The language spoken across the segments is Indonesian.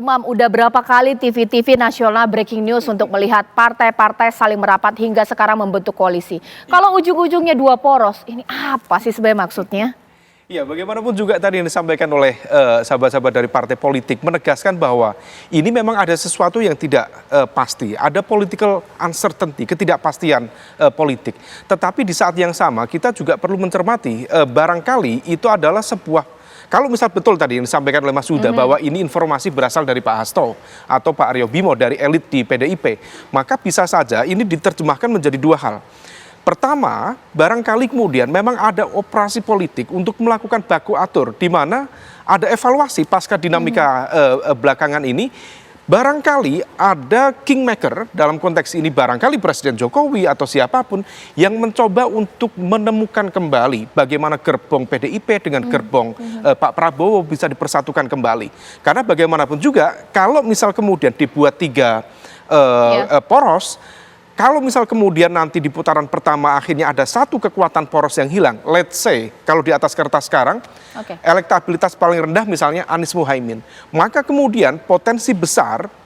Umam, udah berapa kali TV-TV nasional breaking news untuk melihat partai-partai saling merapat hingga sekarang membentuk koalisi. Kalau ujung-ujungnya dua poros, ini apa sih sebenarnya maksudnya? Ya, bagaimanapun juga tadi yang disampaikan oleh sahabat-sahabat dari partai politik menegaskan bahwa ini memang ada sesuatu yang tidak pasti, ada political uncertainty, ketidakpastian politik. Tetapi di saat yang sama kita juga perlu mencermati barangkali itu adalah sebuah. Kalau misal betul tadi yang disampaikan oleh Mas Huda bahwa ini informasi berasal dari Pak Hasto atau Pak Aryo Bimo dari elit di PDIP, maka bisa saja ini diterjemahkan menjadi dua hal. Pertama, barangkali kemudian memang ada operasi politik untuk melakukan baku atur di mana ada evaluasi pasca dinamika belakangan ini. Barangkali ada kingmaker dalam konteks ini barangkali Presiden Jokowi atau siapapun yang mencoba untuk menemukan kembali bagaimana gerbong PDIP dengan gerbong Pak Prabowo bisa dipersatukan kembali. Karena bagaimanapun juga kalau misal kemudian dibuat tiga poros, kalau misal kemudian nanti di putaran pertama akhirnya ada satu kekuatan poros yang hilang, let's say kalau di atas kertas sekarang, elektabilitas paling rendah misalnya Anies Muhaimin, maka kemudian potensi besar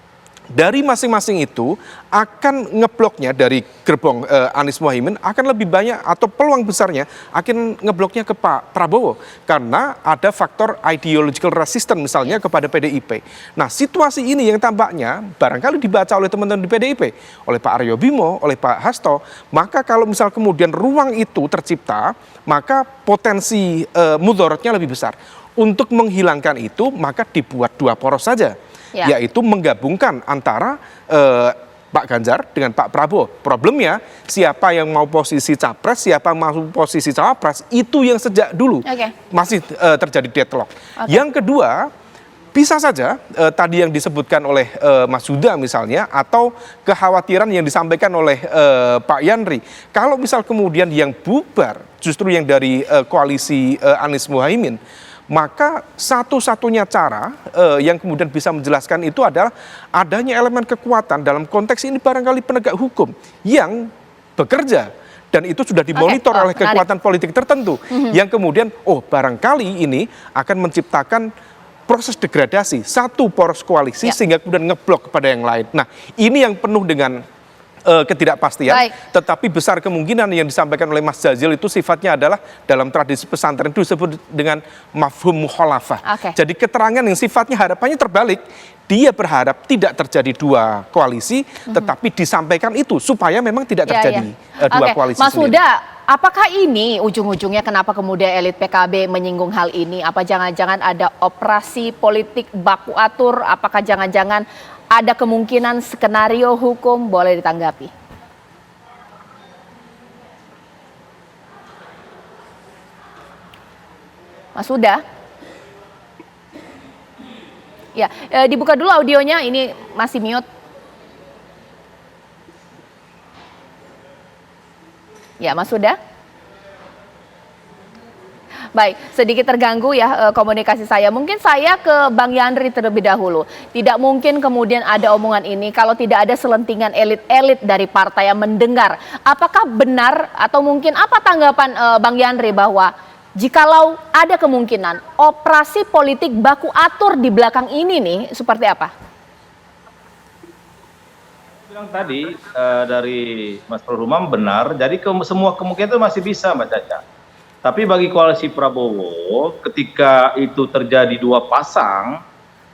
dari masing-masing itu akan ngebloknya dari gerbong Anies Muhaimin akan lebih banyak atau peluang besarnya akan ngebloknya ke Pak Prabowo karena ada faktor ideological resistance misalnya kepada PDIP. Nah, situasi ini yang tampaknya barangkali dibaca oleh teman-teman di PDIP, oleh Pak Aryo Bimo, oleh Pak Hasto, maka kalau misal kemudian ruang itu tercipta, maka potensi mudorotnya lebih besar. Untuk menghilangkan itu maka dibuat dua poros saja. Yaitu menggabungkan antara Pak Ganjar dengan Pak Prabowo. Problemnya siapa yang mau posisi capres, siapa mau posisi cawapres, itu yang sejak dulu masih terjadi deadlock. Yang kedua, bisa saja tadi yang disebutkan oleh Mas Huda misalnya, atau kekhawatiran yang disampaikan oleh Pak Yandri. Kalau misal kemudian yang bubar justru yang dari koalisi Anies Muhaimin, maka satu-satunya cara yang kemudian bisa menjelaskan itu adalah adanya elemen kekuatan dalam konteks ini barangkali penegak hukum yang bekerja dan itu sudah dimonitor oleh kekuatan politik tertentu yang kemudian barangkali ini akan menciptakan proses degradasi satu poros koalisi sehingga kemudian ngeblok kepada yang lain. Nah, ini yang penuh dengan ketidakpastian, tetapi besar kemungkinan yang disampaikan oleh Mas Jazil itu sifatnya adalah dalam tradisi pesantren itu disebut dengan mafhum mukhalafah. Jadi keterangan yang sifatnya harapannya terbalik, dia berharap tidak terjadi dua koalisi, tetapi disampaikan itu supaya memang tidak terjadi dua koalisi. Mas Huda, apakah ini ujung-ujungnya kenapa kemudian elit PKB menyinggung hal ini? Apa jangan-jangan ada operasi politik baku atur? Apakah jangan-jangan ada kemungkinan skenario hukum? Boleh ditanggapi. Mas Huda? Ya, dibuka dulu audionya, ini masih mute. Ya, Mas Huda? Baik, sedikit terganggu ya komunikasi saya. Mungkin saya ke Bang Yandri terlebih dahulu. Tidak mungkin kemudian ada omongan ini kalau tidak ada selentingan elit-elit dari partai yang mendengar. Apakah benar atau mungkin apa tanggapan Bang Yandri bahwa jikalau ada kemungkinan operasi politik baku atur di belakang ini nih seperti apa? Bilang tadi dari Mas Umam benar, jadi semua kemungkinan itu masih bisa Mbak Caca. Tapi bagi koalisi Prabowo, ketika itu terjadi dua pasang,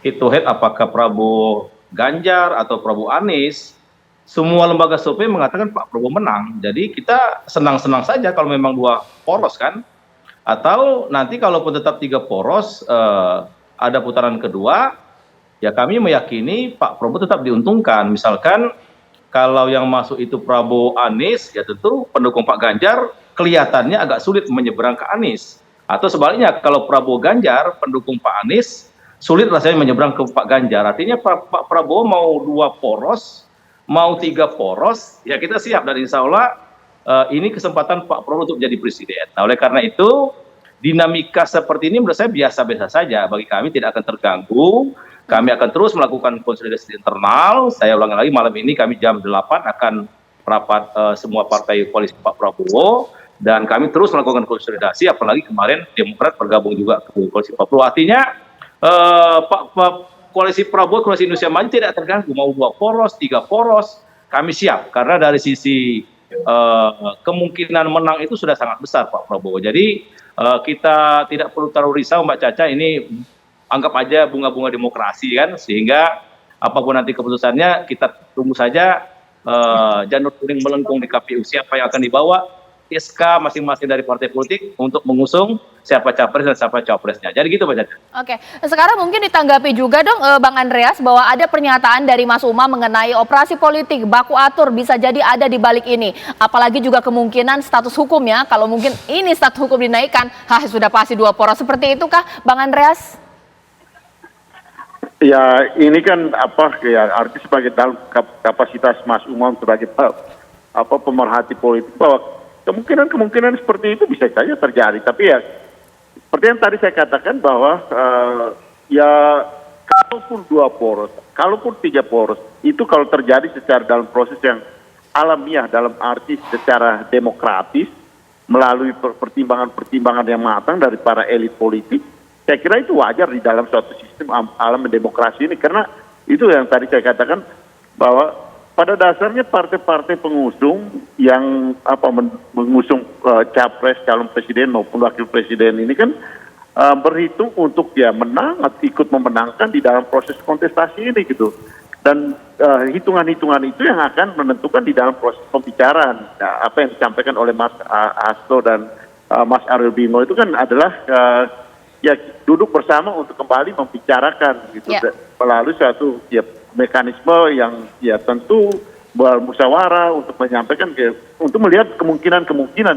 head to head apakah Prabowo Ganjar atau Prabowo Anies, semua lembaga survei mengatakan Pak Prabowo menang. Jadi kita senang-senang saja kalau memang dua poros kan. Atau nanti kalaupun tetap tiga poros, ada putaran kedua, ya kami meyakini Pak Prabowo tetap diuntungkan. Misalkan kalau yang masuk itu Prabowo Anies, ya tentu pendukung Pak Ganjar kelihatannya agak sulit menyeberang ke Anies. Atau sebaliknya, kalau Prabowo Ganjar, pendukung Pak Anies, sulit rasanya menyeberang ke Pak Ganjar. Artinya Pak Prabowo mau dua poros, mau tiga poros, ya kita siap. Dan insya Allah ini kesempatan Pak Prabowo untuk menjadi presiden. Nah, oleh karena itu, dinamika seperti ini menurut saya biasa-biasa saja. Bagi kami tidak akan terganggu. Kami akan terus melakukan konsolidasi internal. Saya ulangi lagi, malam ini kami jam 8 akan rapat semua partai koalisi Pak Prabowo. Dan kami terus melakukan konsolidasi, apalagi kemarin Demokrat bergabung juga ke koalisi Pak Prabowo. Artinya koalisi Prabowo, koalisi Indonesia Maju tidak terganggu. Mau 2 poros, 3 poros, kami siap. Karena dari sisi kemungkinan menang itu sudah sangat besar Pak Prabowo. Jadi kita tidak perlu terlalu risau Mbak Caca, ini anggap aja bunga-bunga demokrasi kan, sehingga apapun nanti keputusannya kita tunggu saja janur kuning melengkung di KPU, siapa yang akan dibawa SK masing-masing dari partai politik untuk mengusung siapa capres dan siapa capresnya. Jadi gitu Mbak Caca. Oke, sekarang mungkin ditanggapi juga dong Bang Andreas bahwa ada pernyataan dari Mas Umam mengenai operasi politik baku atur bisa jadi ada di balik ini. Apalagi juga kemungkinan status hukumnya, kalau mungkin ini status hukum dinaikkan, sudah pasti 2 poros. Seperti itu kah Bang Andreas? Ya ini kan arti sebagai dalam kapasitas Mas Umam sebagai pemerhati politik bahwa kemungkinan seperti itu bisa saja terjadi. Tapi ya seperti yang tadi saya katakan bahwa ya kalaupun 2 poros, kalaupun 3 poros, itu kalau terjadi secara dalam proses yang alamiah, dalam arti secara demokratis, melalui pertimbangan-pertimbangan yang matang dari para elit politik, saya kira itu wajar di dalam suatu sistem alam demokrasi ini. Karena itu yang tadi saya katakan bahwa pada dasarnya partai-partai pengusung yang mengusung capres, calon presiden maupun wakil presiden ini kan berhitung untuk ya menang atau ikut memenangkan di dalam proses kontestasi ini gitu. Dan hitungan-hitungan itu yang akan menentukan di dalam proses pembicaraan. Nah, apa yang disampaikan oleh Mas Hasto dan Mas Aryo Bimo itu kan adalah ya duduk bersama untuk kembali membicarakan gitu, melalui suatu ya mekanisme yang ya tentu bermusyawarah untuk menyampaikan untuk melihat kemungkinan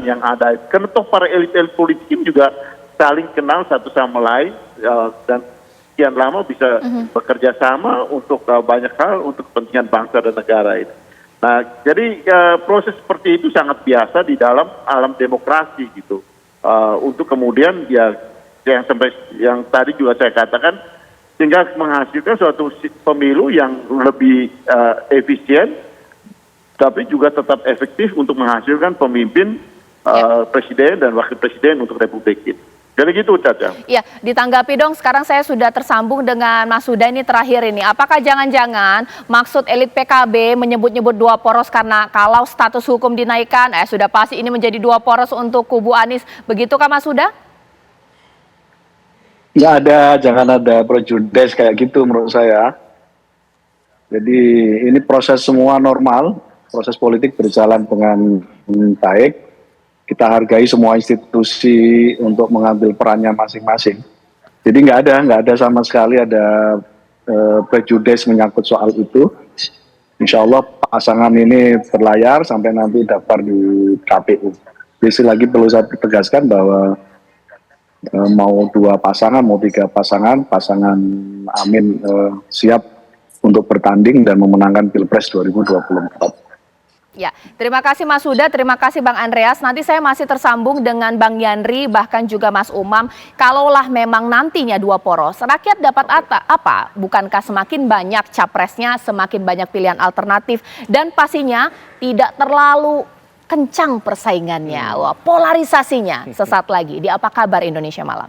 yang ada. Karena toh para elit-elit politik ini juga saling kenal satu sama lain dan sekian lama bisa bekerja sama untuk banyak hal untuk kepentingan bangsa dan negara itu. Nah, jadi proses seperti itu sangat biasa di dalam alam demokrasi gitu. Untuk kemudian ya yang tadi juga saya katakan, sehingga menghasilkan suatu pemilu yang lebih efisien, tapi juga tetap efektif untuk menghasilkan pemimpin presiden dan wakil presiden untuk republik ini. Jadi gitu Caca. Ya, ditanggapi dong, sekarang saya sudah tersambung dengan Mas Huda ini terakhir ini. Apakah jangan-jangan maksud elit PKB menyebut-nyebut 2 poros karena kalau status hukum dinaikkan, sudah pasti ini menjadi 2 poros untuk kubu Anies. Begitukah Mas Huda? Nggak ada, jangan ada prejudice kayak gitu menurut saya. Jadi ini proses semua normal, proses politik berjalan dengan baik. Kita hargai semua institusi untuk mengambil perannya masing-masing. Jadi nggak ada sama sekali ada prejudice menyangkut soal itu. Insya Allah pasangan ini berlayar sampai nanti daftar di KPU. Jadi lagi perlu saya tegaskan bahwa mau 2 pasangan, mau 3 pasangan, pasangan Amin siap untuk bertanding dan memenangkan Pilpres 2024. Ya, terima kasih Mas Huda, terima kasih Bang Andreas. Nanti saya masih tersambung dengan Bang Yandri, bahkan juga Mas Umam. Kalaulah memang nantinya 2 poros, rakyat dapat apa? Bukankah semakin banyak capresnya, semakin banyak pilihan alternatif, dan pastinya tidak terlalu kencang persaingannya, polarisasinya. Sesaat lagi di Apa Kabar Indonesia Malam.